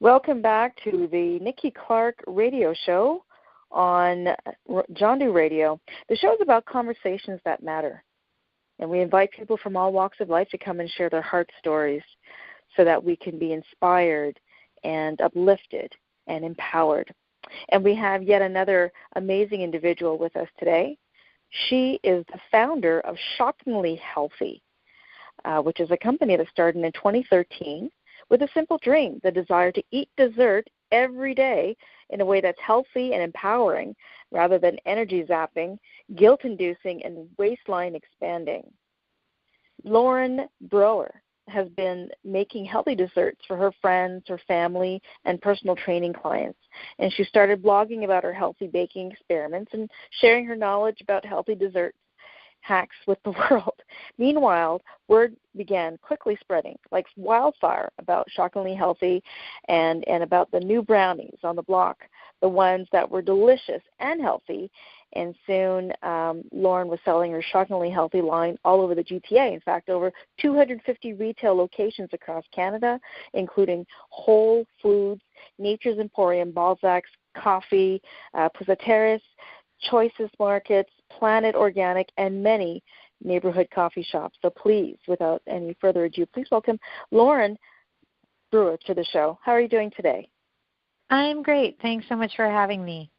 Welcome back to the Nikki Clarke Radio Show on John Dew Radio. The show is about conversations that matter, and we invite people from all walks of life to come and share their heart stories so that we can be inspired and uplifted and empowered. And we have yet another amazing individual with us today. She is the founder of Shockingly Healthy, which is a company that started in 2013 with a simple dream, the desire to eat dessert every day in a way that's healthy and empowering rather than energy zapping, guilt-inducing, and waistline-expanding. Lauren Breuer has been making healthy desserts for her friends, her family, and personal training clients. And she started blogging about her healthy baking experiments and sharing her knowledge about healthy desserts hacks with the world. Meanwhile, word began quickly spreading like wildfire about Shockingly Healthy and about the new brownies on the block, the ones that were delicious and healthy. And soon Lauren was selling her Shockingly Healthy line all over the GTA. In fact, over 250 retail locations across Canada, including Whole Foods, Nature's Emporium, Balzac's Coffee, Pusateris, Choices Markets, Planet Organic, and many neighborhood coffee shops. So please, without any further ado, please welcome Lauren Breuer to the show. How are you doing today? I'm great. Thanks so much for having me.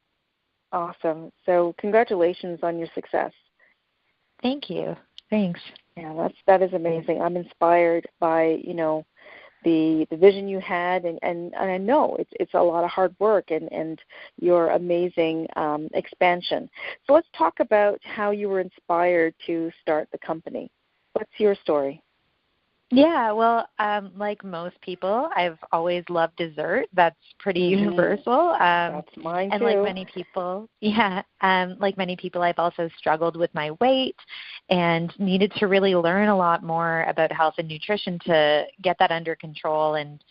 Awesome. So congratulations on your success. Thank you. Thanks. Yeah, that is amazing. I'm inspired by, the vision you had, and I know it's a lot of hard work and your amazing expansion. So let's talk about how you were inspired to start the company. What's your story? Yeah, well, like most people, I've always loved dessert. That's pretty universal. That's mine too. And like many people, I've also struggled with my weight and needed to really learn a lot more about health and nutrition to get that under control, and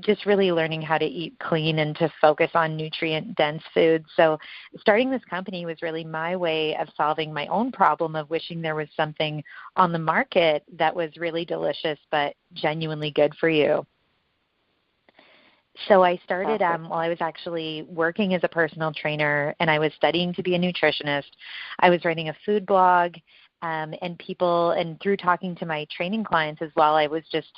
just really learning how to eat clean and to focus on nutrient-dense foods. So starting this company was really my way of solving my own problem of wishing there was something on the market that was really delicious but genuinely good for you. So I started while I was actually working as a personal trainer, and I was studying to be a nutritionist. I was writing a food blog, and through talking to my training clients as well, I was just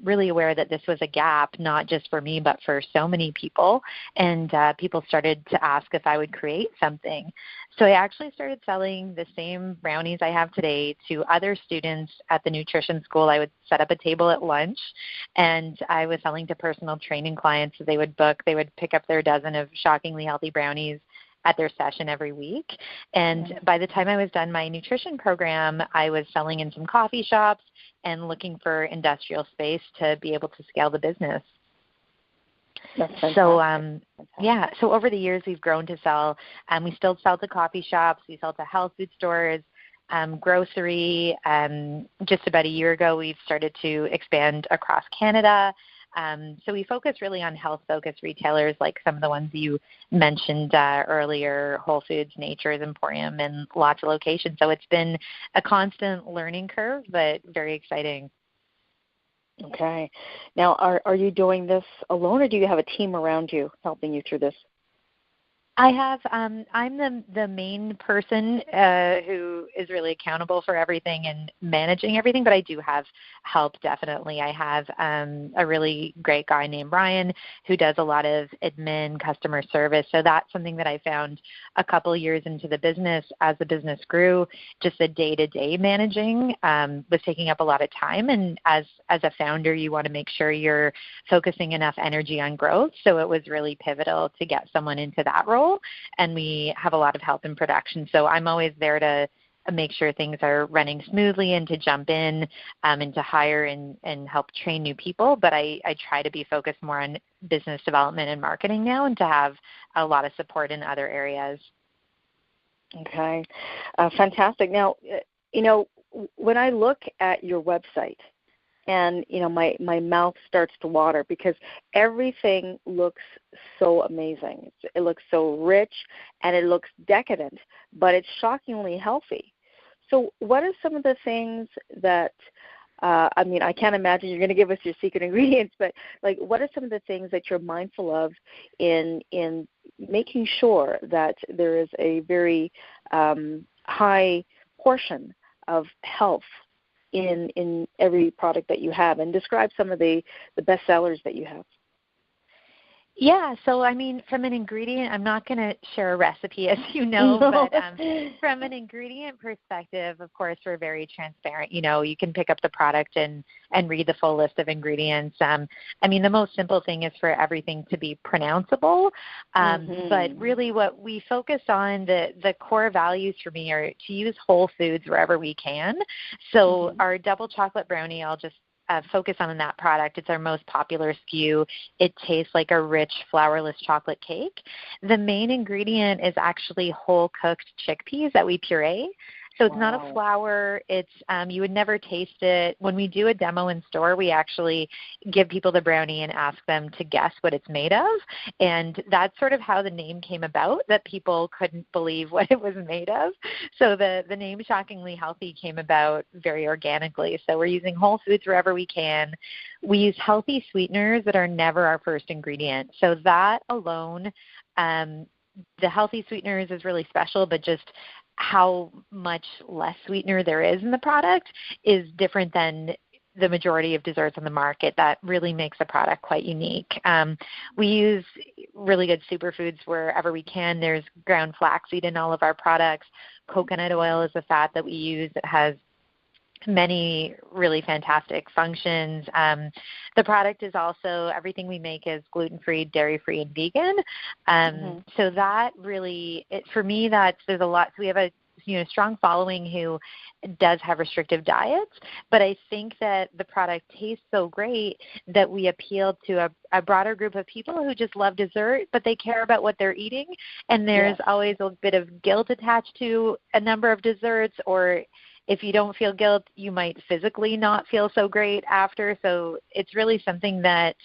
really aware that this was a gap, not just for me, but for so many people. And people started to ask if I would create something. So I actually started selling the same brownies I have today to other students at the nutrition school. I would set up a table at lunch, and I was selling to personal training clients. So they would pick up their dozen of Shockingly Healthy brownies at their session every week. And by the time I was done my nutrition program, I was selling in some coffee shops and looking for industrial space to be able to scale the business. That's fantastic. So over the years we've grown to sell, we still sell to coffee shops, we sell to health food stores, grocery. Just about a year ago, we've started to expand across Canada. So we focus really on health-focused retailers like some of the ones you mentioned earlier, Whole Foods, Nature's Emporium, and lots of locations. So it's been a constant learning curve, but very exciting. Okay. Now, are you doing this alone, or do you have a team around you helping you through this? I have, I'm the main person who is really accountable for everything and managing everything, but I do have help, definitely. I have a really great guy named Ryan who does a lot of admin, customer service. So that's something that I found a couple years into the business. As the business grew, just the day-to-day managing was taking up a lot of time. And as a founder, you want to make sure you're focusing enough energy on growth. So it was really pivotal to get someone into that role. And we have a lot of help in production. So I'm always there to make sure things are running smoothly and to jump in and to hire and help train new people. But I try to be focused more on business development and marketing now and to have a lot of support in other areas. Okay. Fantastic. Now, when I look at your website, and, my mouth starts to water because everything looks so amazing. It looks so rich and it looks decadent, but it's shockingly healthy. So what are some of the things that I mean, I can't imagine you're going to give us your secret ingredients, but like, what are some of the things that you're mindful of in making sure that there is a very high portion of health in every product that you have? And describe some of the best sellers that you have. Yeah, so I mean, from an ingredient, I'm not going to share a recipe, as you know, No. but from an ingredient perspective, of course, we're very transparent. You know, you can pick up the product and read the full list of ingredients. I mean, the most simple thing is for everything to be pronounceable, but really what we focus on, the core values for me are to use whole foods wherever we can. So our double chocolate brownie, I'll just focus on that product. It's our most popular SKU. It tastes like a rich flourless chocolate cake. The main ingredient is actually whole cooked chickpeas that we puree. So it's not a flour. It's you would never taste it. When we do a demo in store, we actually give people the brownie and ask them to guess what it's made of. And that's sort of how the name came about, that people couldn't believe what it was made of. So the name Shockingly Healthy came about very organically. So we're using whole foods wherever we can. We use healthy sweeteners that are never our first ingredient. So that alone, the healthy sweeteners is really special, but just how much less sweetener there is in the product is different than the majority of desserts on the market. That really makes the product quite unique. We use really good superfoods wherever we can. There's ground flaxseed in all of our products. Coconut oil is a fat that we use that has many really fantastic functions. The product is also, everything we make is gluten-free, dairy-free, and vegan. So that really, for me, there's a lot. So we have a strong following who does have restrictive diets, but I think that the product tastes so great that we appeal to a broader group of people who just love dessert, but they care about what they're eating. And there's always a bit of guilt attached to a number of desserts, or if you don't feel guilt, you might physically not feel so great after. So it's really something that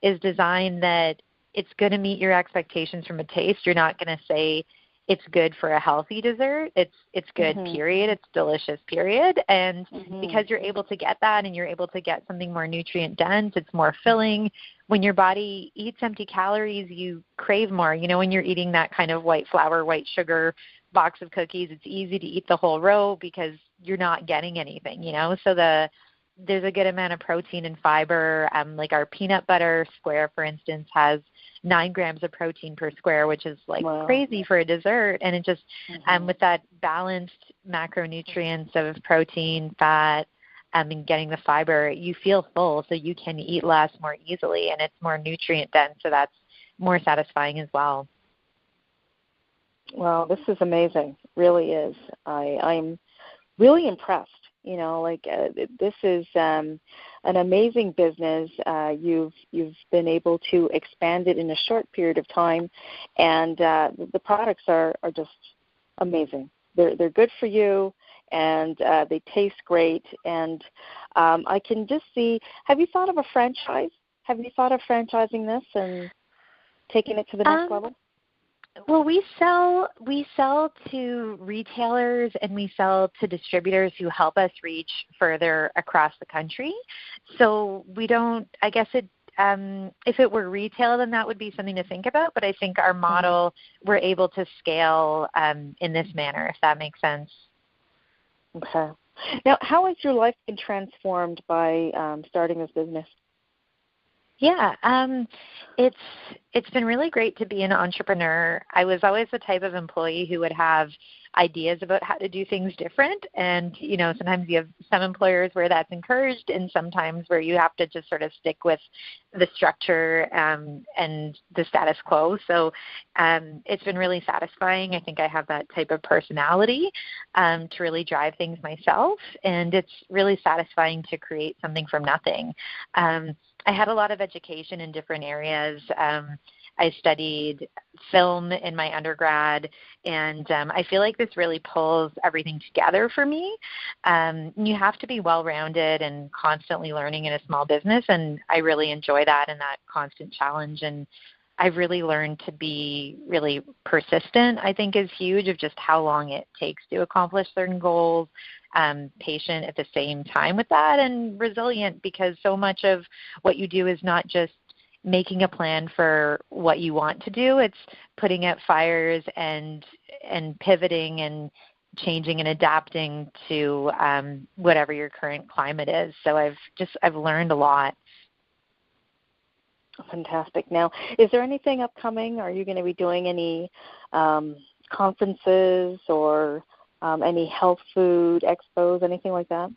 is designed that it's going to meet your expectations from a taste. You're not going to say it's good for a healthy dessert. It's good, period. It's delicious, period. And because you're able to get that and you're able to get something more nutrient dense, it's more filling. When your body eats empty calories, you crave more. You know, when you're eating that kind of white flour, white sugar box of cookies, it's easy to eat the whole row because you're not getting anything, So there's a good amount of protein and fiber. Like our peanut butter square, for instance, has 9 grams of protein per square, which is like crazy for a dessert. And it just, with that balanced macronutrients of protein, fat, and getting the fiber, you feel full, so you can eat less more easily, and it's more nutrient dense, so that's more satisfying as well. Well, this is amazing. Really is. I'm really impressed. This is an amazing business. You've been able to expand it in a short period of time, and the products are just amazing. They're good for you, and they taste great. And I can just see. Have you thought of a franchise? Have you thought of franchising this and taking it to the next level? Well, we sell to retailers and we sell to distributors who help us reach further across the country. So we don't, I guess if it were retail, then that would be something to think about. But I think our model, we're able to scale in this manner, if that makes sense. Okay. Now, how has your life been transformed by starting this business? Yeah, it's been really great to be an entrepreneur. I was always the type of employee who would have ideas about how to do things different, and sometimes you have some employers where that's encouraged, and sometimes where you have to just sort of stick with the structure and the status quo. So it's been really satisfying. I think I have that type of personality to really drive things myself, and it's really satisfying to create something from nothing. I had a lot of education in different areas. I studied film in my undergrad, and I feel like this really pulls everything together for me. You have to be well-rounded and constantly learning in a small business, and I really enjoy that and that constant challenge. And I've really learned to be really persistent, I think is huge, of just how long it takes to accomplish certain goals, patient at the same time with that, and resilient, because so much of what you do is not just making a plan for what you want to do. It's putting out fires and pivoting and changing and adapting to whatever your current climate is. So I've learned a lot. Fantastic. Now, is there anything upcoming? Are you going to be doing any conferences or any health food expos, anything like that?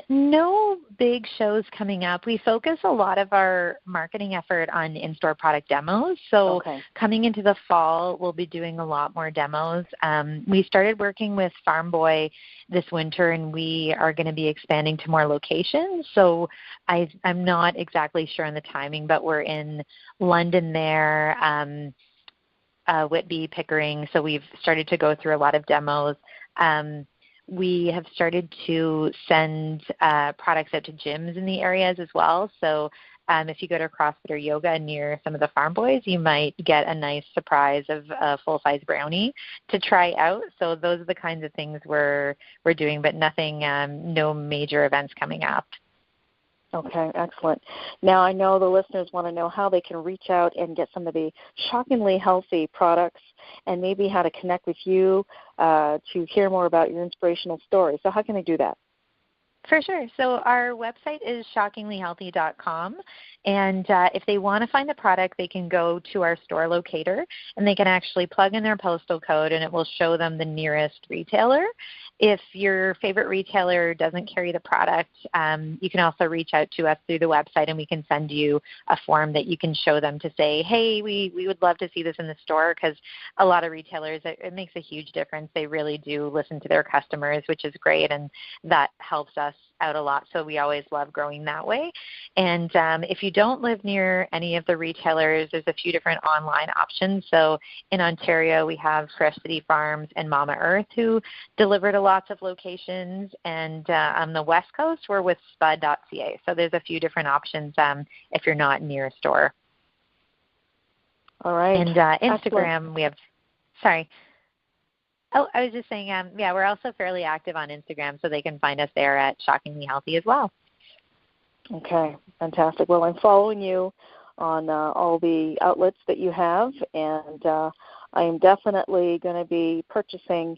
No big shows coming up. We focus a lot of our marketing effort on in-store product demos. So coming into the fall, we'll be doing a lot more demos. We started working with Farm Boy this winter, and we are going to be expanding to more locations. So I'm not exactly sure on the timing, but we're in London there, Whitby, Pickering. So we've started to go through a lot of demos. We have started to send products out to gyms in the areas as well. So if you go to CrossFit or yoga near some of the Farm Boys, you might get a nice surprise of a full-size brownie to try out. So those are the kinds of things we're doing, but nothing, no major events coming up. Okay, excellent. Now, I know the listeners want to know how they can reach out and get some of the shockingly healthy products, and maybe how to connect with you to hear more about your inspirational story. So how can they do that? For sure. So our website is shockinglyhealthy.com, and if they want to find the product, they can go to our store locator, and they can actually plug in their postal code, and it will show them the nearest retailer. If your favorite retailer doesn't carry the product, you can also reach out to us through the website, and we can send you a form that you can show them to say, hey, we would love to see this in the store, because a lot of retailers, it makes a huge difference. They really do listen to their customers, which is great, and that helps us out a lot. So we always love growing that way. And if you don't live near any of the retailers, there's a few different online options. So in Ontario, we have Fresh City Farms and Mama Earth, who deliver to lots of locations. And on the West Coast, we're with spud.ca. So there's a few different options if you're not near a store. All right. And Instagram, we have, sorry. Oh, I was just saying, yeah, we're also fairly active on Instagram, so they can find us there at Shockingly Healthy as well. Okay, fantastic. Well, I'm following you on all the outlets that you have, and I am definitely going to be purchasing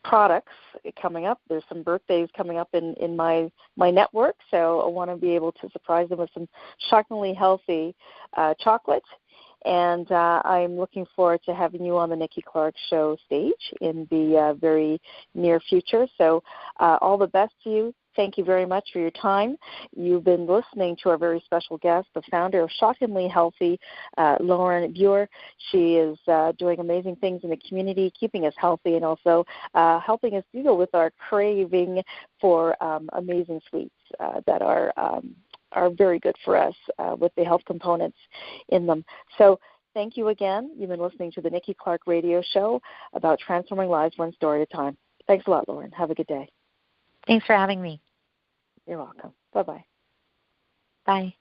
products coming up. There's some birthdays coming up in my network, so I want to be able to surprise them with some shockingly healthy chocolate. And I'm looking forward to having you on the Nikki Clarke Show stage in the very near future. So all the best to you. Thank you very much for your time. You've been listening to our very special guest, the founder of Shockingly Healthy, Lauren Breuer. She is doing amazing things in the community, keeping us healthy, and also helping us deal with our craving for amazing sweets that are very good for us with the health components in them. So thank you again. You've been listening to the Nikki Clarke Radio Show about transforming lives one story at a time. Thanks a lot, Lauren. Have a good day. Thanks for having me. You're welcome. Bye-bye. Bye.